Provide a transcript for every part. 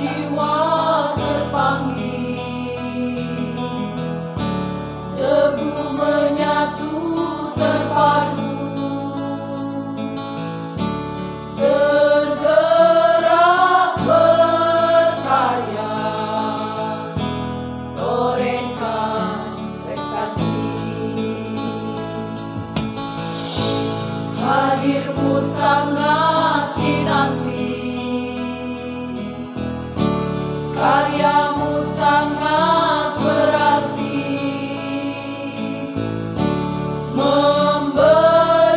jiwa terpanggil, teguh menyatu terpadu, tergerak berkarya, torehkan prestasi. Hadirmu sangat dinanti, karyamu sangat berarti, memberi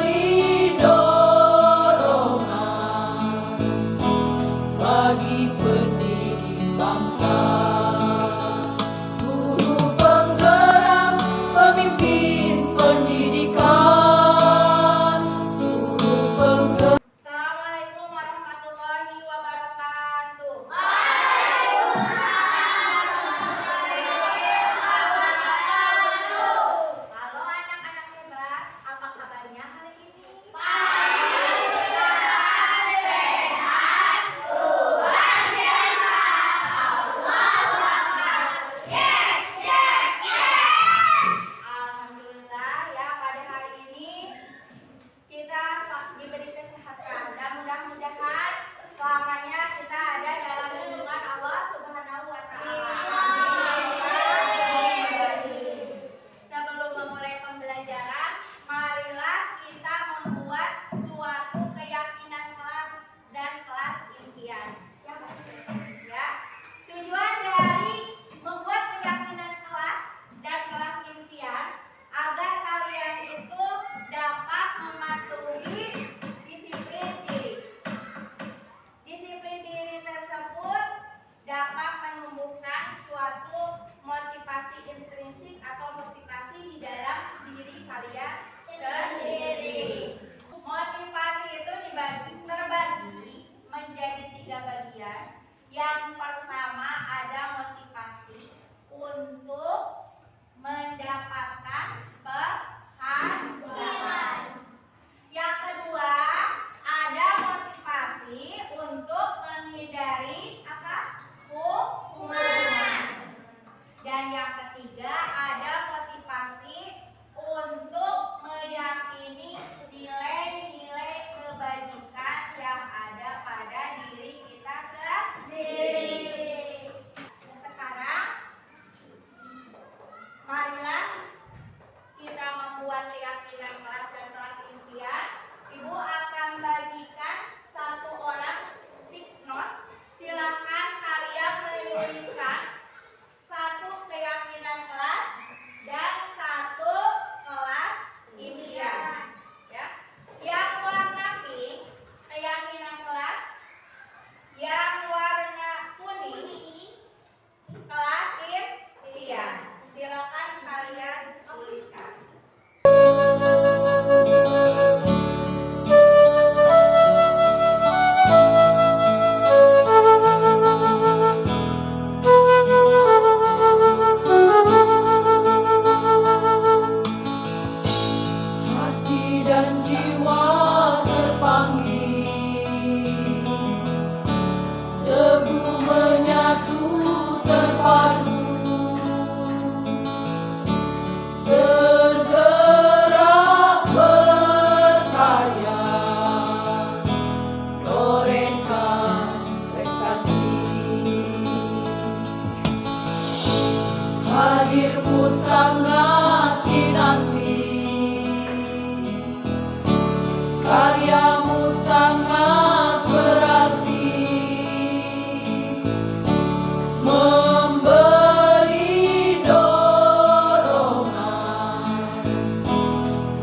dorongan bagi pendidik bangsa. Guru penggerak, pemimpin pendidikan, guru penggerak. Assalamualaikum warahmatullahi wabarakatuh. Halo anak-anak hebat, apa kabarnya hari ini? Alhamdulillah ya, pada hari ini kita diberi kesehatan dan mudah-mudahan selamanya kita ada dalam lindungan Allah Subhanahu wa Ta'ala. Sebelum memulai pembelajaran, marilah kita membuat suatu keyakinan kelas dan kelas impian. Ya, tujuan dari membuat keyakinan kelas dan kelas impian agar kalian itu dapat mematuhi disiplin diri. Disiplin diri tersebut dapat menumbuhkan suatu motivasi intrinsik atau motivasi di dalam diri kalian sendiri. Motivasi itu terbagi menjadi 3 bagian. Yang pertama ada motivasi untuk mendapatkan penghasilan. Yang kedua ada motivasi untuk menghindari hukuman. Dan yang ketiga ada motivasi untuk meyakini nilai-nilai kebajikan yang ada pada diri kita sendiri. Sekarang marilah kita membuat keyakinan kelas dan kelas impian. Ibu akan bagikan satu orang stick note. Silakan kalian menuliskan satu keyakinan kelas dan satu kelas impian. Ya. Yang warna pink keyakinan kelas, yang warna kuning kelas impian. Silakan kalian tuliskan. Hati dan jiwa terpanggil, teguh menyatu terpadu, tergerak berkarya, torehkan prestasi. Hadirmu sangat dinanti, karyamu sangat berarti, memberi dorongan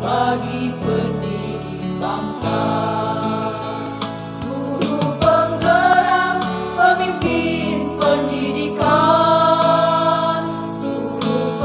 bagi pendidik bangsa. Guru penggerak, pemimpin pendidikan, guru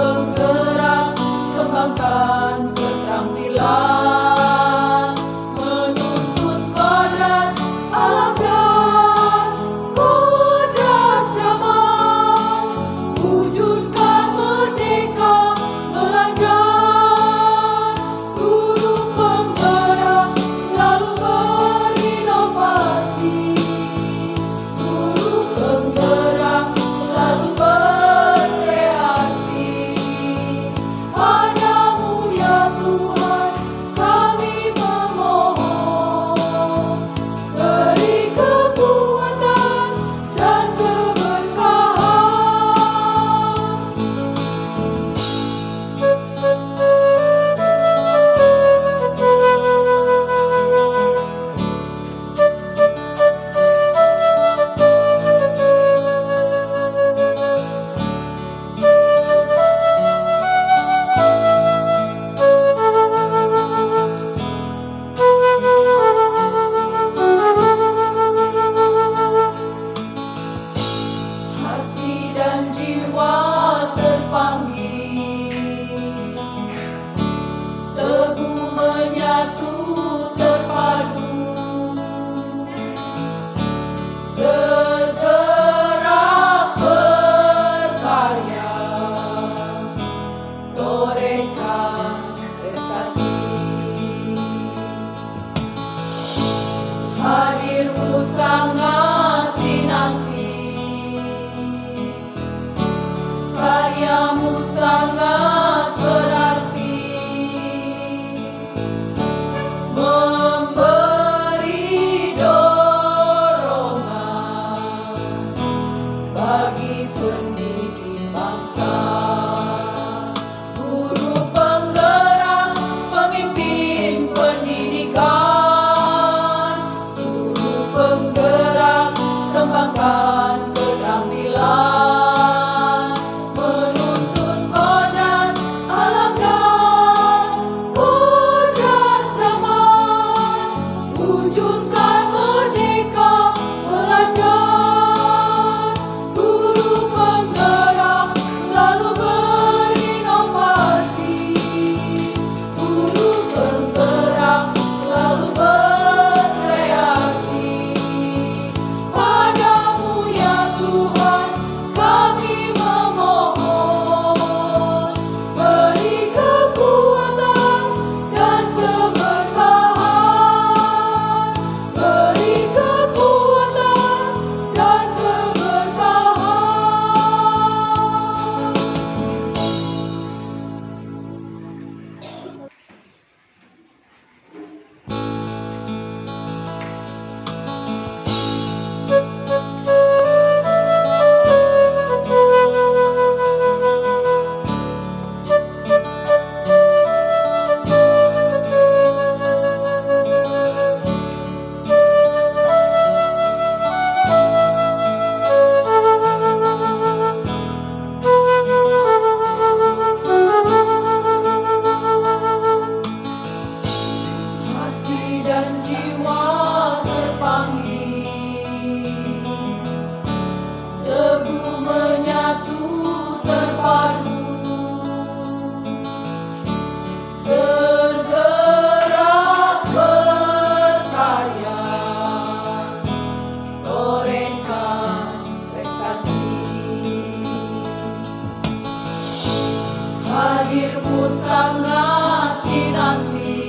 Hadirmu sangat dinanti,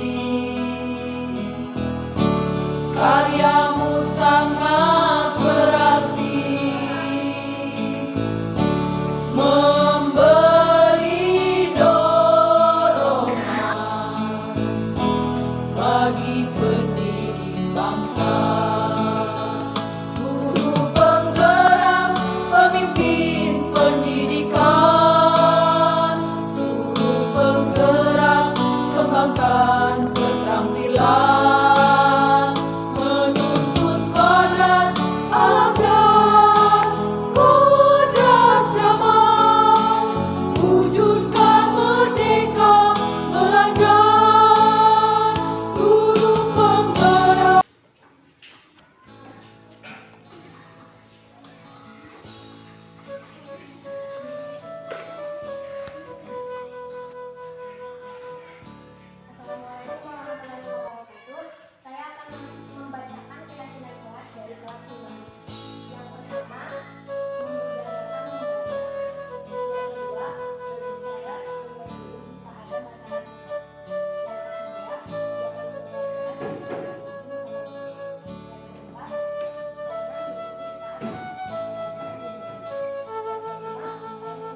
karyamu sangat berarti, memberi dorongan bagi pendidik bangsa. Guru penggerak, pemimpin pendidikan, guru penggerak, kembangkan keterampilan, menuntut kodrat alam dan kodrat zaman, wujudkan merdeka belajar. Guru penggerak. Assalamualaikum warahmatullahi wabarakatuh. Saya akan membacakan keyakinan kelas dari kelas 5. Yang pertama, membudayakan membaca. Yang kedua, berbicara dengan guru jika ada masalah di kelas. Yang ketiga, jangan berkeras bicara izin sama guru. Yang keempat, jangan berisik saat pelajaran dimulai. Yang kelima, saling menghormati. Yang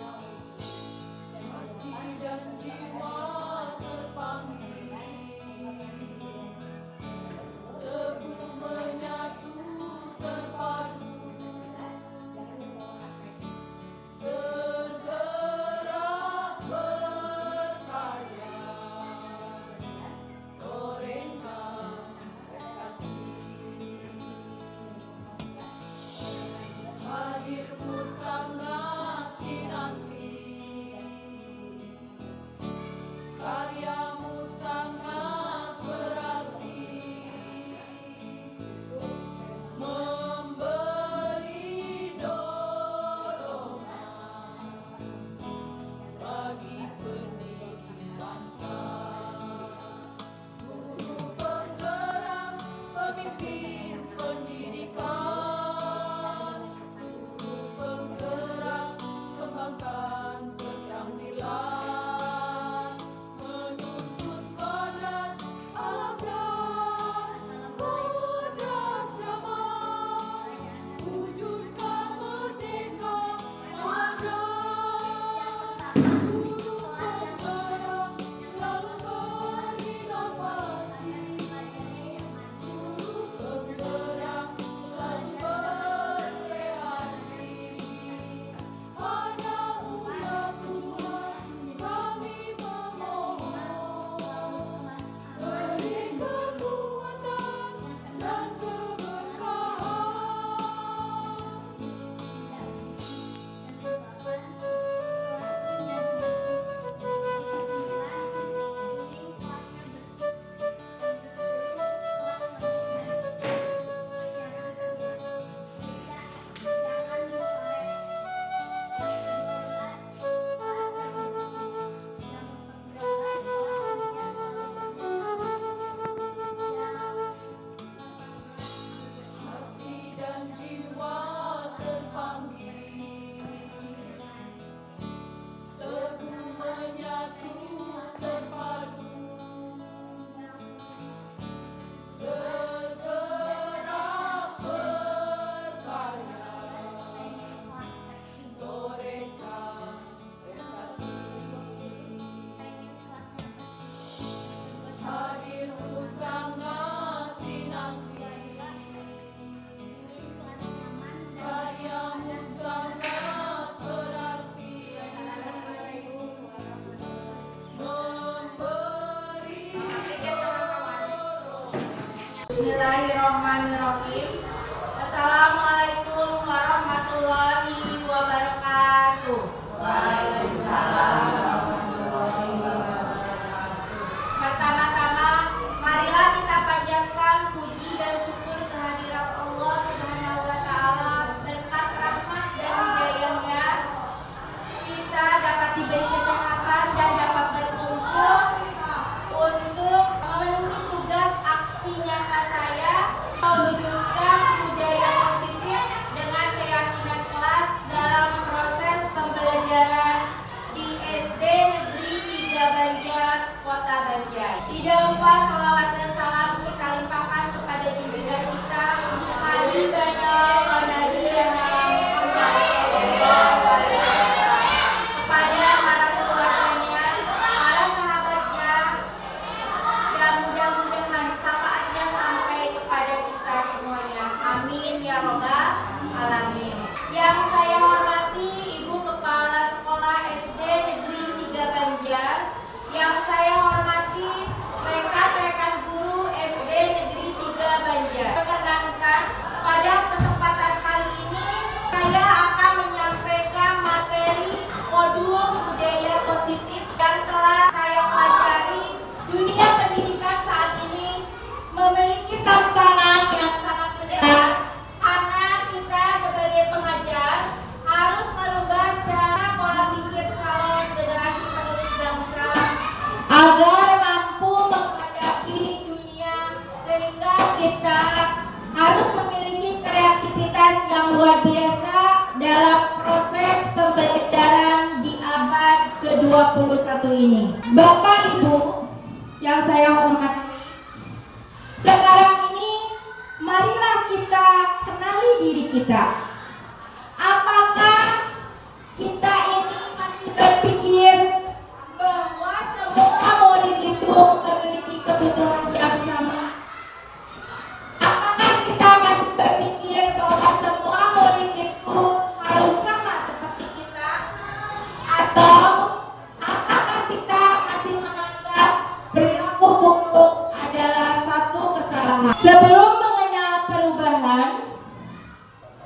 keenam, bekerja sama bersama. Hati dan jiwa terpanggil, teguh menyatu terpadu, bergerak berkarya, torehkan prestasi. Hadirmu sangat dinanti, karyamu sangat berarti, memberi dorongan bagi pendidik bangsa. Guru penggerak, pemimpin pendidikan, guru penggerak, kembangkan keterampilan, menuntut kodrat alam dan kodrat zaman, wujudkan merdeka belajar. Guru penggerak selalu berinovasi, guru penggerak selalu berkreasi. Hanya ulah Tuhan kami memohon, beri kekuatan dan keberkahan. Hati dan jiwa terpanggil, teguh menyatu terpadu, bergerak berkarya, torehkan prestasi. Hadirmu sangat dinanti, karyamu sangat berarti, memberi dorongan. Bismillahirrahmanirrahim. Assalamualaikum warahmatullahi wabarakatuh. Pertama-tama, marilah kita panjatkan puji dan syukur kehadirat Allah Subhanahu wa Ta'ala. Berkat rahmat dan hidayahnya, kita dapat diberi kesehatan dan dapat berkumpul untuk memenuhi tugas aksi nyata saya mewujudkan budaya positif dengan Tidak lupa sholawat dan salam kita limpahkan kepada junjungan kita Habibana wa Nabiyana Muhammad, kepada para keluarganya, para sahabatnya, dan mudah-mudahan syafaatnya sampai kepada kita semuanya. Amin ya robbal alamin. Yang saya hormati Ibu Kepala Sekolah SD Negeri 3 Banjar, yang saya hormati rekan-rekan guru SD Negeri 3 Banjar. Perkenankan, pada kesempatan kali ini saya akan menyampaikan materi modul budaya positif yang telah saya pelajari. Dunia pendidikan saat ini memiliki tantangan yang sangat besar karena kita sebagai pengajar harus merubah cara pola pikir calon generasi penerus bangsa agar mampu menghadapi dunia, sehingga kita harus memiliki kreativitas yang luar biasa dalam proses pembelajaran di abad ke-21 ini. Bapak Ibu yang saya hormati, sekarang ini marilah kita kenali diri kita. Apakah kita ini masih berpikir bahwa semua murid itu memiliki kebutuhan yang sama? Apakah kita masih berpikir bahwa semua murid itu harus sama seperti kita? Atau apakah kita masih menganggap perilaku buku adalah satu kesalahan? Sebelum mengenal perubahan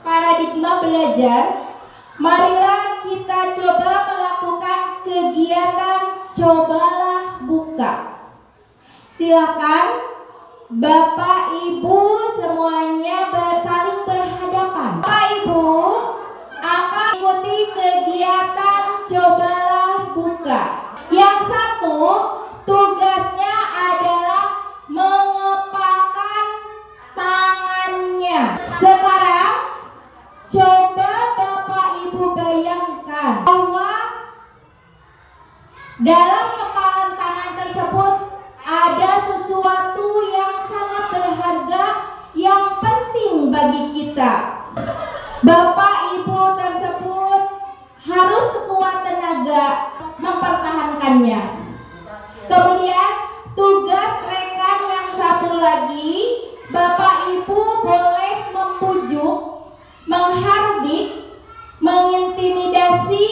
paradigma belajar, marilah kita coba melakukan kegiatan cobalah buka. Silakan Bapak Ibu semuanya saling berhadapan. Bapak Ibu akan ikuti kegiatan cobalah buka. Yang satu, tugasnya adalah mengepalkan tangannya. Sekarang coba Bapak Ibu bayangkan bahwa dalam kepalan tangan tersebut ada sesuatu yang sangat berharga yang penting bagi kita. Bapak Ibu tersebut harus sekuat tenaga mempertahankannya. Kemudian tugas rekan yang satu lagi, Bapak Ibu boleh membujuk, menghardik, mengintimidasi,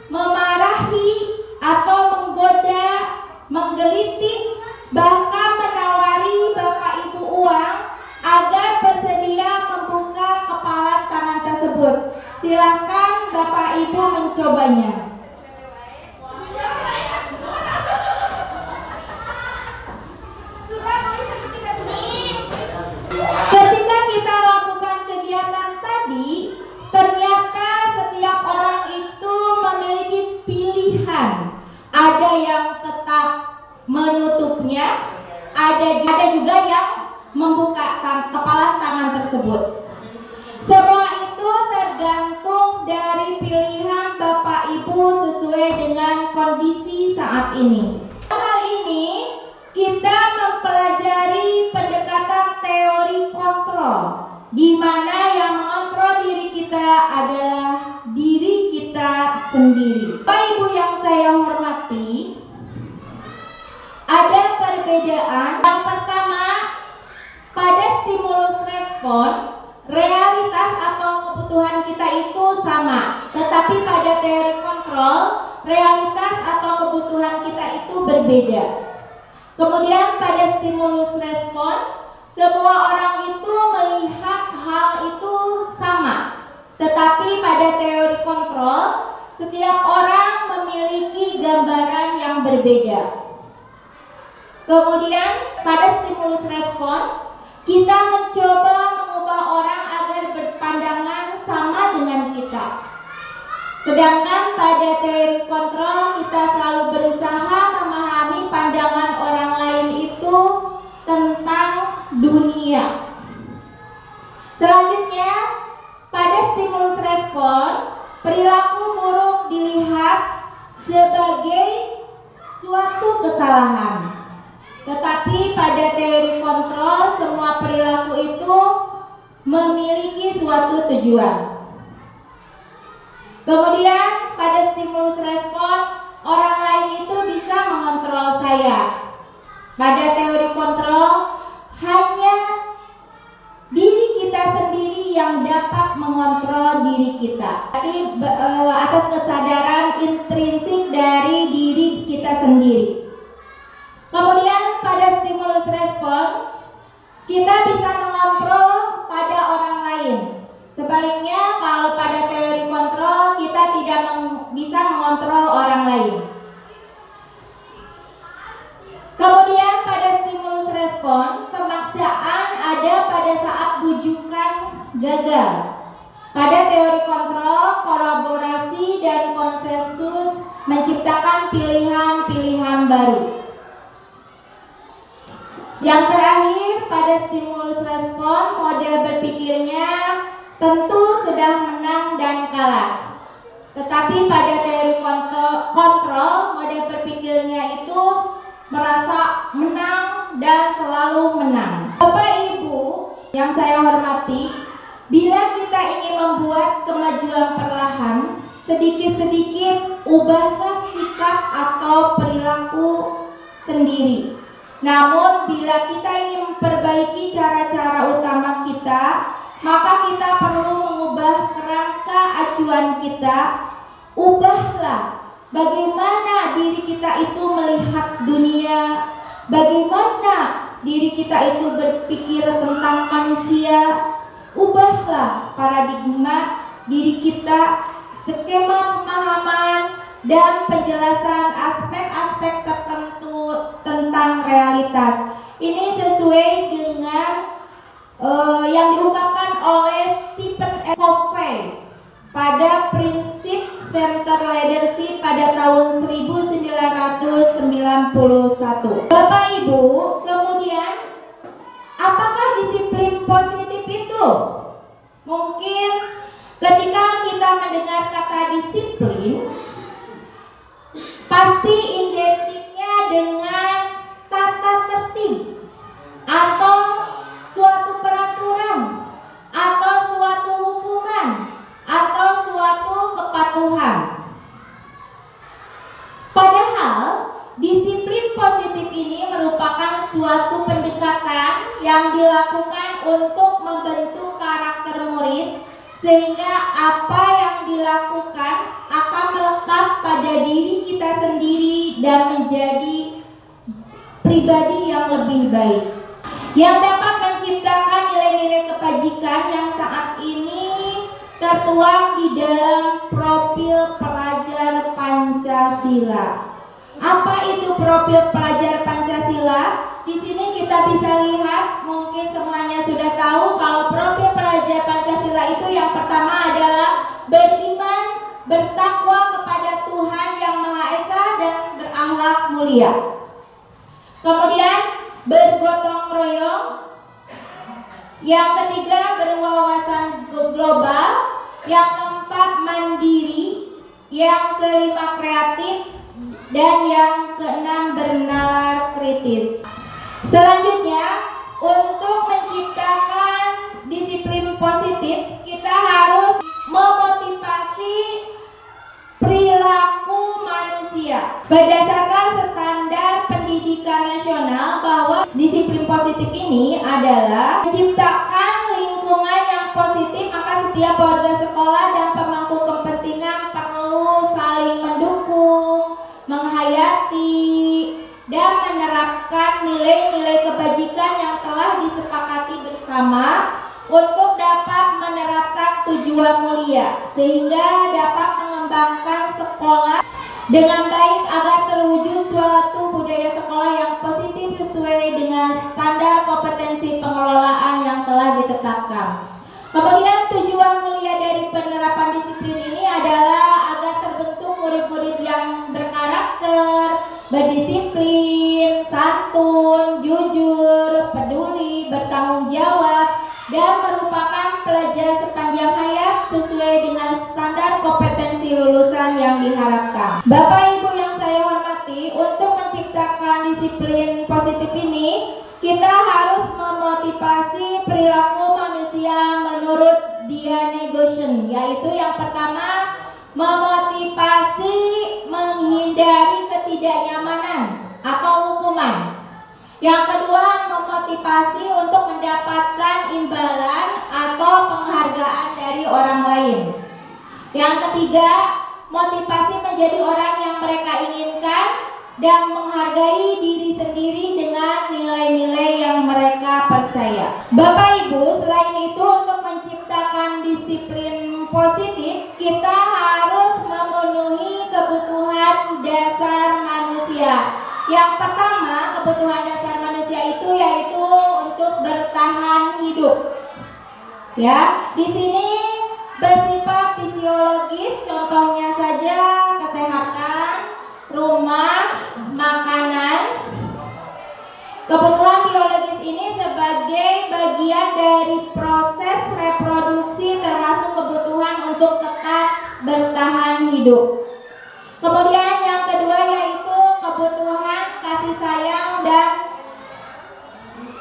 memarahi, atau menggoda, menggelitik, bahkan menawari Bapak Ibu uang agar bersedia membuka kepalan tangan tersebut. Silakan Bapak Ibu mencobanya. Ketika kita lakukan kegiatan tadi, ternyata setiap orang itu memiliki pilihan. Ada yang tetap menutupnya, ada juga yang membuka kepalan tangan tersebut. Semua itu tergantung dari pilihan Bapak Ibu sesuai dengan kondisi saat ini. Hal ini kita mempelajari pendekatan teori kontrol, di mana yang mengontrol diri kita adalah diri kita sendiri. Bapak Ibu yang saya hormati, ada perbedaan. Yang pertama, pada stimulus respon, realitas atau kebutuhan kita itu sama, tetapi pada teori kontrol, realitas atau kebutuhan kita itu berbeda. Kemudian pada stimulus respon, semua orang itu melihat hal itu sama, tetapi pada teori kontrol, setiap orang memiliki gambaran yang berbeda. Kemudian pada stimulus respon, kita mencoba mengubah orang agar berpandangan sama dengan kita. Sedangkan pada teori kontrol, kita selalu berusaha memahami pandangan orang lain itu tentang dunia. Selanjutnya, pada stimulus respon, perilaku buruk dilihat sebagai suatu kesalahan. pada teori kontrol, semua perilaku itu memiliki suatu tujuan. Kemudian pada stimulus respon, orang lain itu bisa mengontrol saya. Pada teori kontrol, hanya diri kita sendiri yang dapat mengontrol diri kita. Jadi atas kesadaran intrinsik dari diri kita sendiri. Kemudian pada stimulus respon, kita bisa mengontrol pada orang lain. Sebaliknya, kalau pada teori kontrol, kita tidak bisa mengontrol orang lain. Kemudian pada stimulus respon, pemaksaan ada pada saat bujukan gagal. Pada teori kontrol, kolaborasi dan konsensus menciptakan pilihan-pilihan baru. Yang terakhir, pada stimulus respon, model berpikirnya tentu sudah menang dan kalah. Tetapi pada teori kontrol, model berpikirnya itu merasa menang dan selalu menang. Bapak Ibu yang saya hormati, bila kita ingin membuat kemajuan perlahan, sedikit-sedikit ubahlah sikap atau perilaku sendiri. Namun bila kita ingin memperbaiki cara-cara utama kita, maka kita perlu mengubah kerangka acuan kita. Ubahlah bagaimana diri kita itu melihat dunia, bagaimana diri kita itu berpikir tentang manusia. Ubahlah paradigma diri kita, skema pemahaman dan penjelasan aspek-aspek tertentu tentang realitas. Ini sesuai dengan yang diungkapkan oleh Stephen Covey pada prinsip Center Leadership pada tahun 1991. Bapak Ibu, kemudian apakah disiplin positif itu? Mungkin ketika kita mendengar kata disiplin, pasti identiknya dengan tata tertib atau suatu peraturan atau suatu hukuman atau suatu kepatuhan. Padahal disiplin positif ini merupakan suatu pendekatan yang dilakukan untuk membentuk karakter murid, sehingga apa yang dilakukan akan melekat pada diri kita sendiri dan menjadi pribadi yang lebih baik, yang dapat menciptakan nilai-nilai kebajikan yang saat ini tertuang di dalam profil pelajar Pancasila. Apa itu profil pelajar Pancasila? Di sini kita bisa lihat, mungkin semuanya sudah tahu kalau profil pelajar Pancasila itu yang pertama adalah beriman, bertakwa kepada Tuhan Yang Maha Esa dan berakhlak mulia. Kemudian bergotong royong. Yang ketiga berwawasan global. Yang keempat mandiri. Yang kelima kreatif. Dan yang keenam bernalar kritis. Selanjutnya, untuk menciptakan disiplin positif, kita harus memotivasi perilaku manusia. Berdasarkan standar pendidikan nasional bahwa disiplin positif ini adalah menciptakan lingkungan yang positif, maka setiap warga sekolah dan pemangku kepentingan perlu saling mendukung, menghayati, dan menerapkan nilai-nilai kebajikan yang telah disepakati bersama untuk dapat menerapkan tujuan mulia, sehingga dapat mengembangkan sekolah dengan baik agar terwujud suatu budaya sekolah yang positif sesuai dengan standar kompetensi pengelolaan yang telah ditetapkan. Kemudian tujuan mulia dari penerapan disiplin ini adalah agar terbentuk murid-murid yang berkarakter, berdisiplin, santun, jujur, peduli, bertanggung jawab, dan merupakan pelajar sepanjang hayat sesuai dengan standar kompetensi lulusan yang diharapkan. Bapak Ibu yang saya hormati, untuk menciptakan disiplin positif ini, kita harus memotivasi perilaku manusia menurut Diane Goshen, yaitu yang pertama, memotivasi menghindari ketidaknyamanan atau hukuman. Yang kedua, memotivasi untuk mendapatkan imbalan atau penghargaan dari orang lain. Yang ketiga, motivasi menjadi orang yang mereka inginkan dan menghargai diri sendiri dengan nilai-nilai yang mereka percaya. Bapak Ibu, selain itu untuk menciptakan disiplin positif, kita harus memenuhi kebutuhan dasar manusia. Yang pertama, kebutuhan dasar manusia itu yaitu untuk bertahan hidup. Ya, di sini bersifat fisiologis, contohnya saja kesehatan, rumah, makanan. Kebutuhan biologis ini sebagai bagian dari proses reproduksi termasuk kebutuhan untuk tetap bertahan hidup. Kemudian yang kedua yaitu kebutuhan kasih sayang dan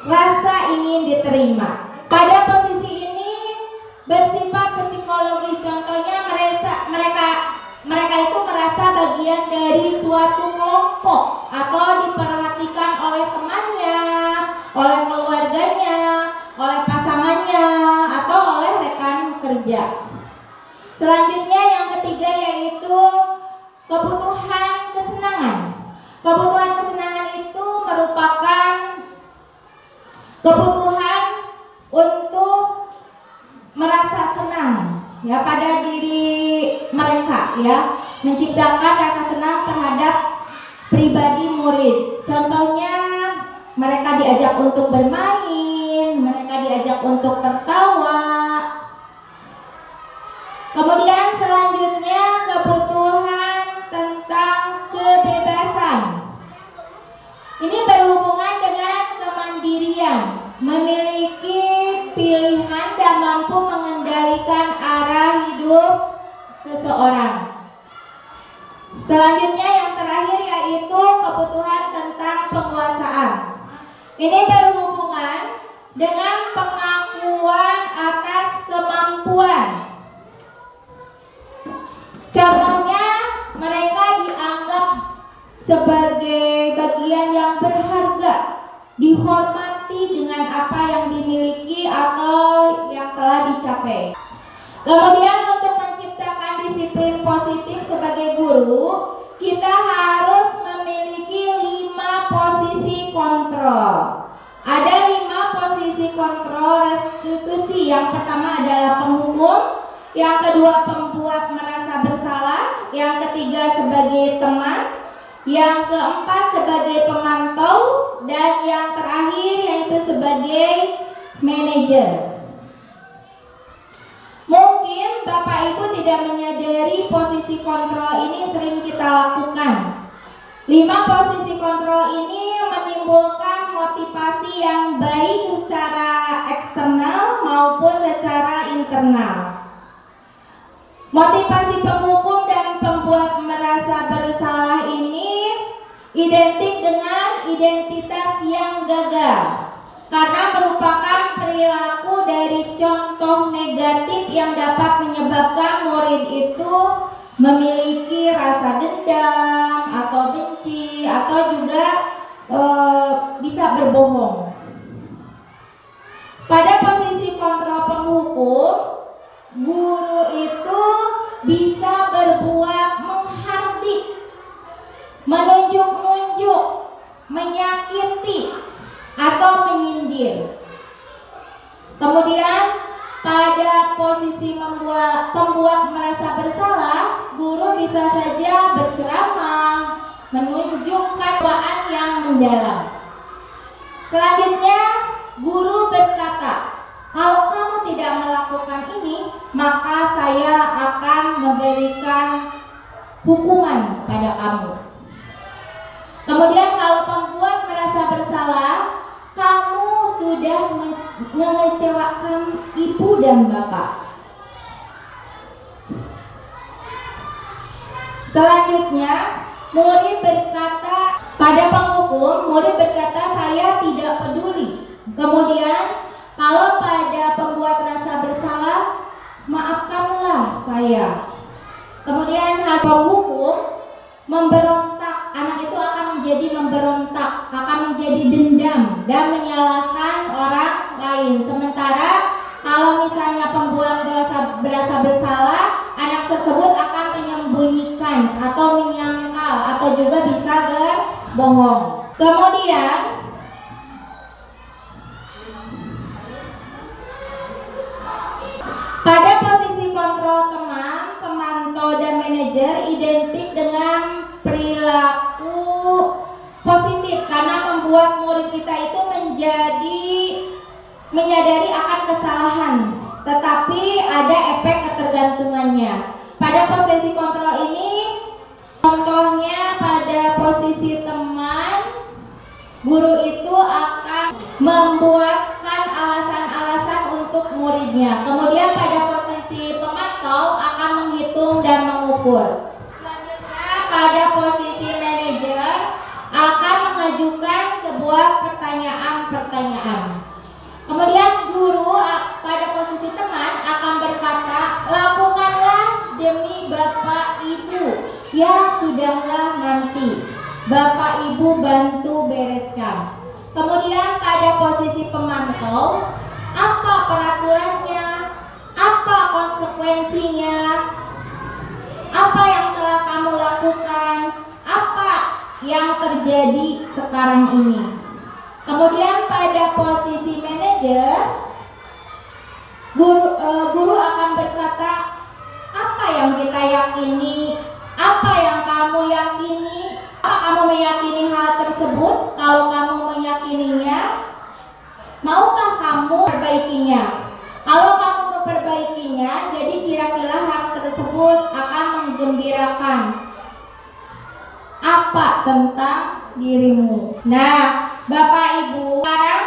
rasa ingin diterima. Pada posisi ini bersifat psikologis, contohnya mereka itu merasa bagian dari suatu kelompok atau diperhatikan oleh temannya, oleh keluarganya, oleh pasangannya, atau oleh rekan kerja. Selanjutnya yang ketiga yaitu kebutuhan kesenangan. Kebutuhan kesenangan itu merupakan kebutuhan untuk merasa senang ya pada diri mereka, ya, menciptakan rasa senang terhadap pribadi murid. Contohnya mereka diajak untuk bermain, mereka diajak untuk tertawa. Kemudian selanjutnya kebutuhan tentang kebebasan. Ini berhubungan dengan kemandirian, memiliki pilihan dan mampu mengendalikan arah hidup seseorang. Selanjutnya yang terakhir yaitu kebutuhan tentang penguasaan. Ini berhubungan dengan pengakuan atas kemampuan. Contohnya mereka dianggap sebagai bagian yang berharga, dihormati dengan apa yang dimiliki atau yang telah dicapai. Kemudian untuk menciptakan disiplin positif sebagai guru, kita harus memiliki 5 posisi kontrol. Ada 5 posisi kontrol restitusi. Yang pertama adalah penghukum, yang kedua pembuat merasa bersalah, yang ketiga sebagai teman, yang keempat sebagai pemantau, dan yang terakhir yaitu sebagai manajer. Mungkin Bapak Ibu tidak menyadari posisi kontrol ini sering kita lakukan. 5 posisi kontrol ini menimbulkan motivasi yang baik secara eksternal maupun secara internal. Motivasi penghukum dan pembuat merasa bersalah ini identik dengan identitas yang gagal, karena merupakan perilaku dari contoh negatif yang dapat menyebabkan murid itu memiliki rasa dendam atau benci atau juga bisa berbohong. Pada posisi kontrol penghukum, guru itu bisa berbuat menghardik, menunjuk-nunjuk, menyakiti, atau menyindir. Kemudian pada posisi pembuat merasa bersalah, guru bisa saja berceramah, menunjukkan bawaan yang mendalam. Selanjutnya, guru berkata, kalau kamu tidak melakukan ini, maka saya akan memberikan hukuman pada kamu. Kemudian kalau pembuat merasa bersalah, kamu sudah mengecewakan ibu dan bapak. Selanjutnya, murid berkata, Pada penghukum, murid berkata, "Saya tidak peduli." Kemudian, kalau pada pembuat rasa bersalah, "Maafkanlah saya." Kemudian hasil penghukum memberontak, anak itu akan menjadi memberontak, akan menjadi dendam dan menyalahkan orang lain. Sementara kalau misalnya pembuat berasa bersalah, anak tersebut akan menyembunyikan atau menyangkal atau juga bisa berbohong. Kemudian pada posisi kontrol teman, pemantau dan manajer identik dengan perilaku positif karena membuat murid kita itu menyadari akan kesalahan, tetapi ada efek ketergantungannya. Pada posisi kontrol ini, contohnya pada posisi teman, guru itu akan membuatkan alasan-alasan untuk muridnya. Kemudian pada posisi pemantau akan menghitung dan mengukur. Selanjutnya pada posisi manajer akan mengajukan sebuah pertanyaan. Kemudian guru pada posisi teman akan berkata, "Lakukanlah demi Bapak Ibu, ya sudahlah nanti Bapak Ibu bantu bereskan." Kemudian pada posisi pemantau, apa peraturannya, apa konsekuensinya, apa yang telah kamu lakukan, apa yang terjadi sekarang ini. Kemudian pada posisi manajer, guru akan berkata, apa yang kita yakini, apa yang kamu yakini, apa kamu meyakini hal tersebut. Kalau kamu meyakininya, maukah kamu perbaikinya? Kalau kamu memperbaikinya, jadi kira-kira hal tersebut akan menggembirakan apa tentang dirimu. Nah, Bapak Ibu, sekarang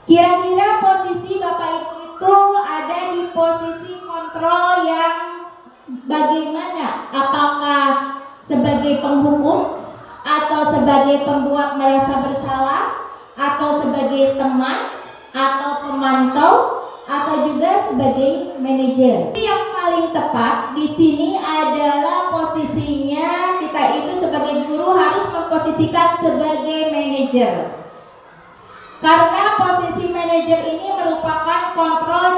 kira-kira posisi Bapak Ibu itu ada di posisi kontrol yang bagaimana? Apakah sebagai penghukum, atau sebagai pembuat merasa bersalah, atau sebagai teman, atau pemantau, atau juga sebagai manajer? Yang paling tepat di sini adalah posisinya kita itu sebagai guru harus memposisikan sebagai manajer. Karena posisi manajer ini merupakan kontrol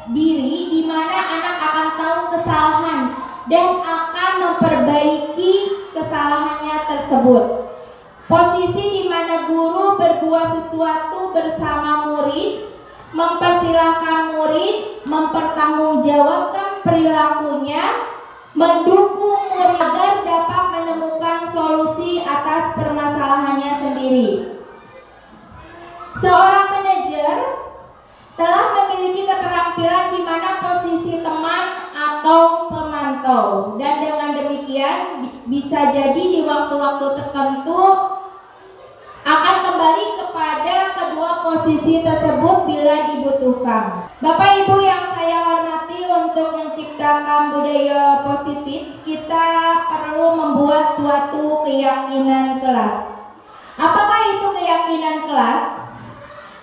diri di mana anak akan tahu kesalahan dan akan memperbaiki kesalahannya tersebut. Posisi di mana guru berbuat sesuatu bersama murid, mempersilahkan murid mempertanggungjawabkan perilakunya, mendukung murid agar dapat menemukan solusi atas permasalahannya sendiri. Seorang manajer telah memiliki keterampilan di mana posisi teman atau pemantau, dan dengan demikian bisa jadi di waktu-waktu tertentu akan kembali kepada kedua posisi tersebut bila dibutuhkan. Bapak Ibu yang saya hormati, untuk menciptakan budaya positif, kita perlu membuat suatu keyakinan kelas. Apakah itu keyakinan kelas?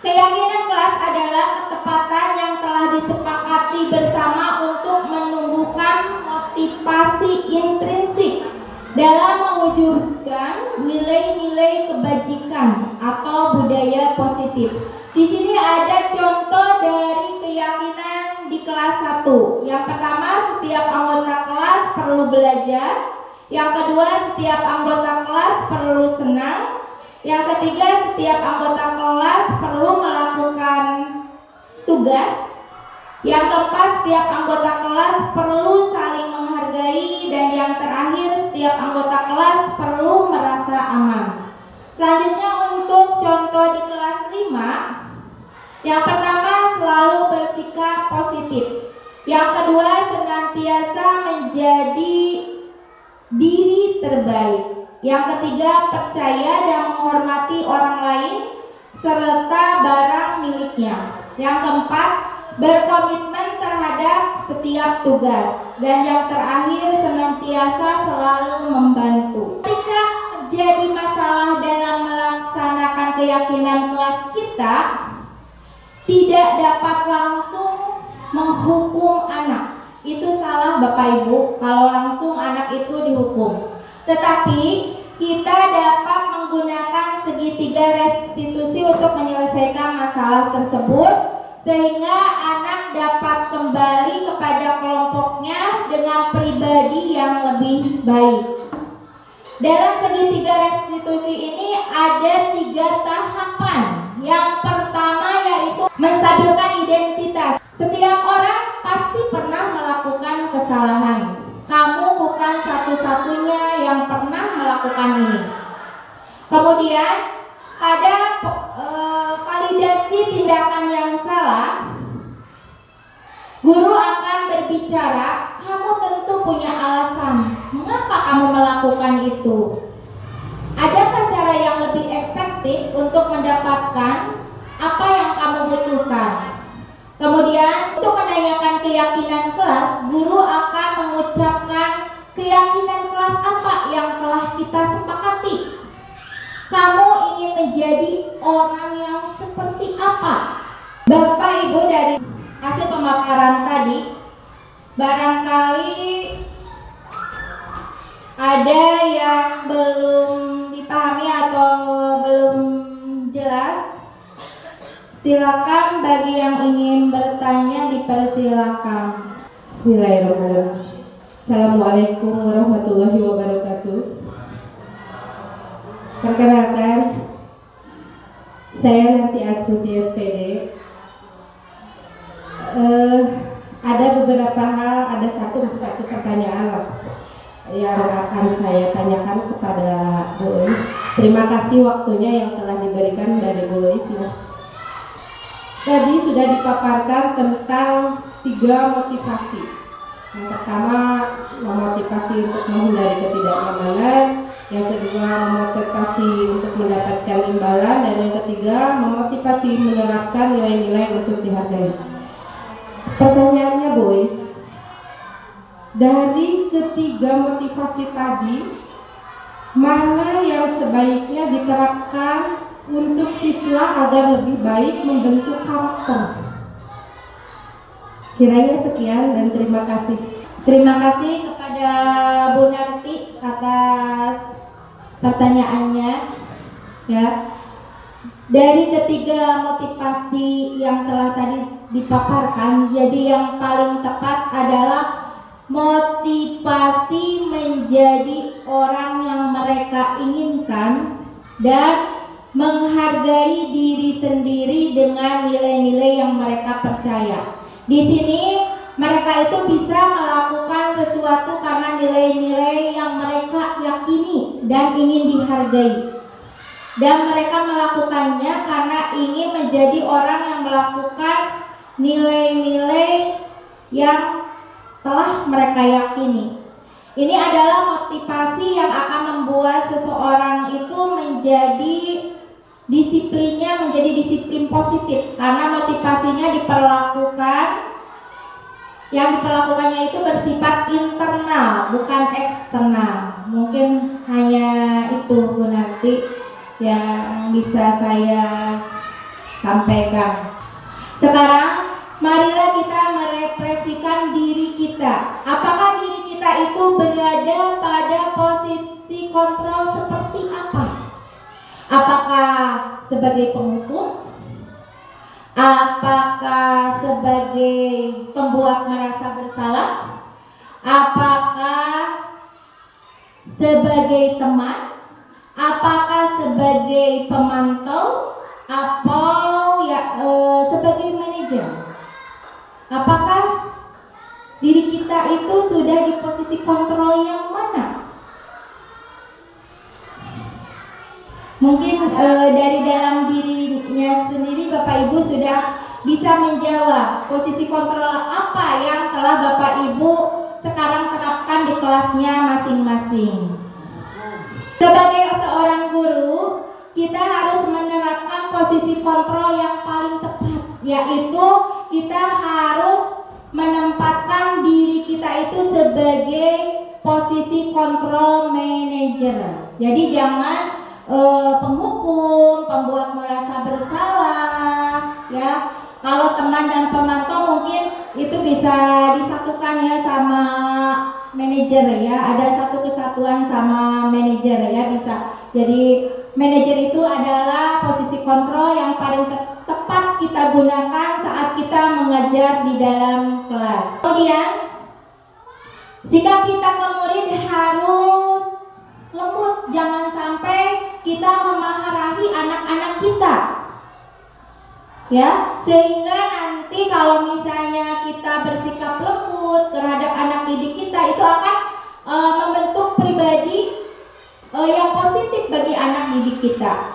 Keyakinan kelas adalah ketepatan yang telah disepakati bersama untuk menumbuhkan motivasi intrinsik dalam mewujudkan nilai-nilai kebajikan atau budaya positif. Di sini ada contoh dari keyakinan di kelas 1. Yang pertama, setiap anggota kelas perlu belajar. Yang kedua, setiap anggota kelas perlu senang. Yang ketiga, setiap anggota kelas perlu melakukan tugas. Yang keempat, setiap anggota kelas perlu saling menghargai. Dan yang terakhir, setiap anggota kelas perlu merasa aman. Selanjutnya untuk contoh di kelas 5, yang pertama, selalu bersikap positif. Yang kedua, senantiasa menjadi diri terbaik. Yang ketiga, percaya dan menghormati orang lain serta barang miliknya. Yang keempat, berkomitmen terhadap setiap tugas. Dan yang terakhir, senantiasa selalu membantu. Ketika terjadi masalah salah dalam melaksanakan keyakinan kelas kita, tidak dapat langsung menghukum anak. Itu salah Bapak Ibu kalau langsung anak itu dihukum. Tetapi kita dapat menggunakan segitiga restitusi untuk menyelesaikan masalah tersebut, sehingga anak dapat kembali kepada kelompoknya dengan pribadi yang lebih baik. Dalam segitiga restitusi ini ada 3 tahapan. Yang pertama yaitu menstabilkan identitas. Setiap orang pasti pernah melakukan kesalahan. Kamu bukan satu-satunya yang pernah melakukan ini. Kemudian ada validasi tindakan yang salah. Guru akan berbicara, kamu tentu punya alasan mengapa kamu melakukan itu. Adakah cara yang lebih efektif untuk mendapatkan apa yang kamu butuhkan? Kemudian untuk menanyakan keyakinan kelas, guru akan mengucapkan keyakinan kelas apa yang telah kita sepakati. Kamu ingin menjadi orang yang seperti apa? Bapak Ibu, dari hasil pemaparan tadi, barangkali ada yang belum dipahami atau belum jelas. Silakan bagi yang ingin bertanya dipersilakan. Bismillahirrahmanirrahim. Assalamualaikum warahmatullahi wabarakatuh. Perkenalkan, saya Nanti Astuti SPD. Ada beberapa hal, ada satu pertanyaan yang akan saya tanyakan kepada Bu Lois. Terima kasih waktunya yang telah diberikan dari Bu Lois ya. Tadi sudah dipaparkan tentang 3 motivasi. Yang pertama, memotivasi untuk menghindari ketidaknyamanan. Yang kedua, memotivasi untuk mendapatkan imbalan. Dan yang ketiga, memotivasi menerapkan nilai-nilai untuk dihargai. Pertanyaannya, boys, dari ketiga motivasi tadi, mana yang sebaiknya diterapkan untuk siswa agar lebih baik membentuk karakter? Kiranya sekian dan terima kasih. Terima kasih kepada Bu Narti atas pertanyaannya. Ya, dari ketiga motivasi yang telah tadi dipaparkan, jadi yang paling tepat adalah motivasi menjadi orang yang mereka inginkan dan menghargai diri sendiri dengan nilai-nilai yang mereka percaya. Di sini mereka itu bisa melakukan sesuatu karena nilai-nilai yang mereka yakini dan ingin dihargai. Dan mereka melakukannya karena ingin menjadi orang yang melakukan nilai-nilai yang telah mereka yakini. Ini adalah motivasi yang akan membuat seseorang itu menjadi disiplinnya menjadi disiplin positif, karena motivasinya yang diperlakukannya itu bersifat internal, bukan eksternal. Mungkin hanya itu Bu Nanti yang bisa saya sampaikan. Sekarang marilah kita merefleksikan diri kita. Apakah diri kita itu berada pada posisi kontrol seperti apa? Apakah sebagai penghukum? Apakah sebagai pembuat merasa bersalah? Apakah sebagai teman? Apakah sebagai pemantau? Atau sebagai manajer? Apakah diri kita itu sudah di posisi kontrol yang mana? Mungkin dari dalam dirinya sendiri Bapak Ibu sudah bisa menjawab posisi kontrol apa yang telah Bapak Ibu sekarang terapkan di kelasnya masing-masing. Sebagai seorang guru, kita harus menerapkan posisi kontrol yang paling tepat, yaitu kita harus menempatkan diri kita itu sebagai posisi kontrol manager. Jadi jangan penghukum, pembuat merasa bersalah, ya. Kalau teman dan pemantau mungkin itu bisa disatukan ya sama manajer ya. Ada satu kesatuan sama manajer ya bisa. Jadi manajer itu adalah posisi kontrol yang paling tepat kita gunakan saat kita mengajar di dalam kelas. Kemudian sikap kita ke murid harus lembut, jangan sampai kita memarahi anak-anak kita. Ya, sehingga nanti kalau misalnya kita bersikap lembut terhadap anak didik kita itu akan membentuk pribadi yang positif bagi anak didik kita.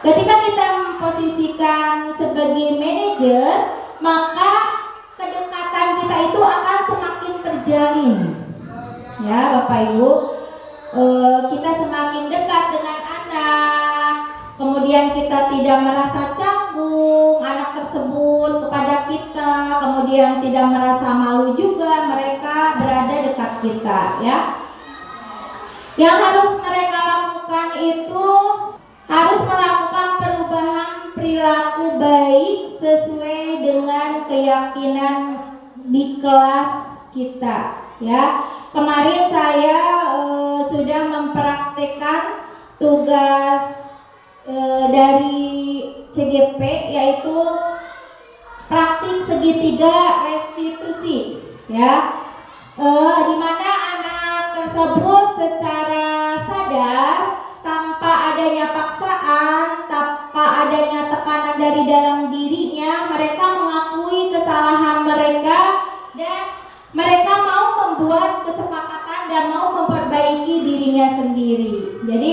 Ketika kita memposisikan sebagai manajer, maka kedekatan kita itu akan semakin terjalin. Ya, Bapak Ibu, kita semakin dekat dengan anak, kemudian kita tidak merasa canggung anak tersebut kepada kita, kemudian tidak merasa malu juga mereka berada dekat kita, ya. Yang harus mereka lakukan itu harus melakukan perubahan perilaku baik sesuai dengan keyakinan di kelas kita, ya. Kemarin saya sudah mempraktikkan tugas dari CGP, yaitu praktik segitiga restitusi, ya, di mana anak tersebut secara sadar tanpa adanya paksaan, tanpa adanya tekanan dari dalam dirinya, mereka mengakui kesalahan mereka dan mereka mau membuat kesepakatan dan mau memperbaiki dirinya sendiri. Jadi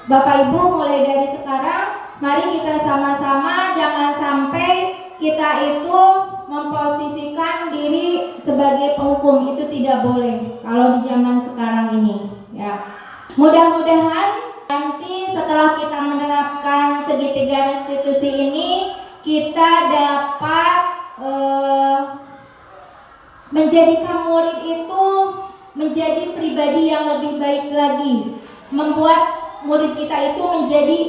Bapak Ibu, mulai dari sekarang mari kita sama-sama jangan sampai kita itu memposisikan diri sebagai penghukum, itu tidak boleh kalau di zaman sekarang ini, ya. Mudah-mudahan nanti setelah kita menerapkan segitiga restitusi ini, kita dapat menjadikan murid itu menjadi pribadi yang lebih baik lagi, membuat murid kita itu menjadi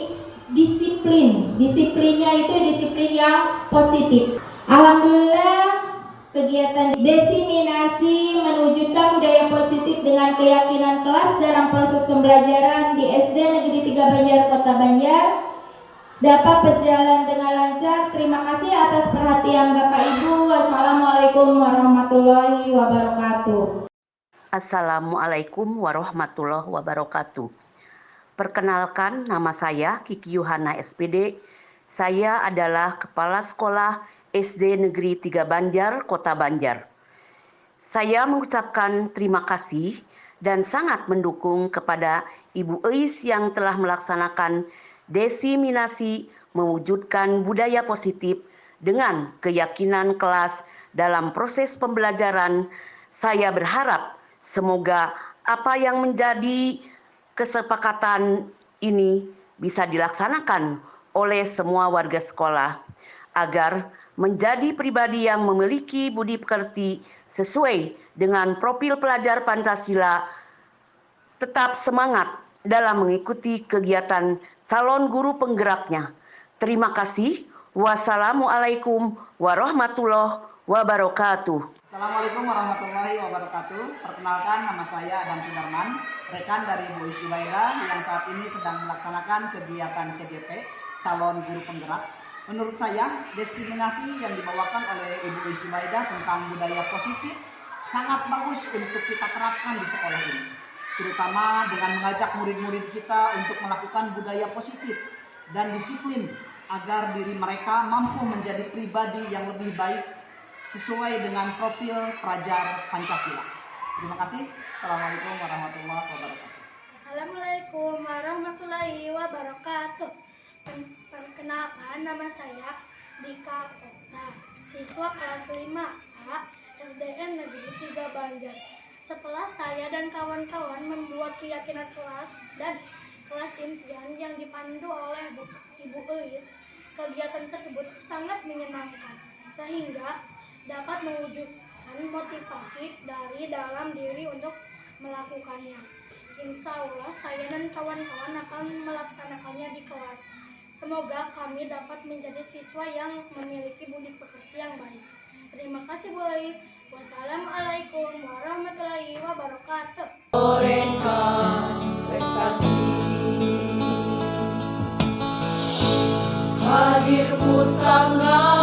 disiplin. Disiplinnya itu disiplin yang positif. Alhamdulillah, kegiatan diseminasi mewujudkan budaya positif dengan keyakinan kelas dalam proses pembelajaran di SD Negeri 3 Banjar, Kota Banjar dapat berjalan dengan lancar. Terima kasih atas perhatian Bapak Ibu. Wassalamualaikum warahmatullahi wabarakatuh. Assalamualaikum warahmatullahi wabarakatuh. Perkenalkan, nama saya Kiki Yuhana SPD. Saya adalah Kepala Sekolah SD Negeri 3 Banjar, Kota Banjar. Saya mengucapkan terima kasih dan sangat mendukung kepada Ibu Eis yang telah melaksanakan diseminasi mewujudkan budaya positif dengan keyakinan kelas dalam proses pembelajaran. Saya berharap semoga apa yang menjadi kesepakatan ini bisa dilaksanakan oleh semua warga sekolah agar menjadi pribadi yang memiliki budi pekerti sesuai dengan profil pelajar Pancasila, tetap semangat dalam mengikuti kegiatan calon guru penggeraknya. Terima kasih. Wassalamualaikum warahmatullahi wabarakatuh. Assalamualaikum warahmatullahi wabarakatuh. Perkenalkan, nama saya Adam Sudarman, rekan dari Bu Eis Jubaida yang saat ini sedang melaksanakan kegiatan CGP, calon guru penggerak. Menurut saya, diseminasi yang dibawakan oleh Ibu Eis Jubaida tentang budaya positif sangat bagus untuk kita terapkan di sekolah ini. Terutama dengan mengajak murid-murid kita untuk melakukan budaya positif dan disiplin agar diri mereka mampu menjadi pribadi yang lebih baik sesuai dengan profil pelajar Pancasila. Terima kasih. Assalamualaikum warahmatullahi wabarakatuh. Assalamualaikum warahmatullahi wabarakatuh. Perkenalkan, nama saya Dika Okta, siswa kelas 5A SDN Negeri 3 Banjar. Setelah saya dan kawan-kawan membuat keyakinan kelas dan kelas impian yang dipandu oleh Ibu Eis, kegiatan tersebut sangat menyenangkan sehingga dapat mewujudkan motivasi dari dalam diri untuk melakukannya. Insya Allah saya dan kawan-kawan akan melaksanakannya di kelas. Semoga kami dapat menjadi siswa yang memiliki budi pekerti yang baik. Terima kasih boys. Wassalamualaikum warahmatullahi wabarakatuh. Torehkan prestasi, hadirmu sangat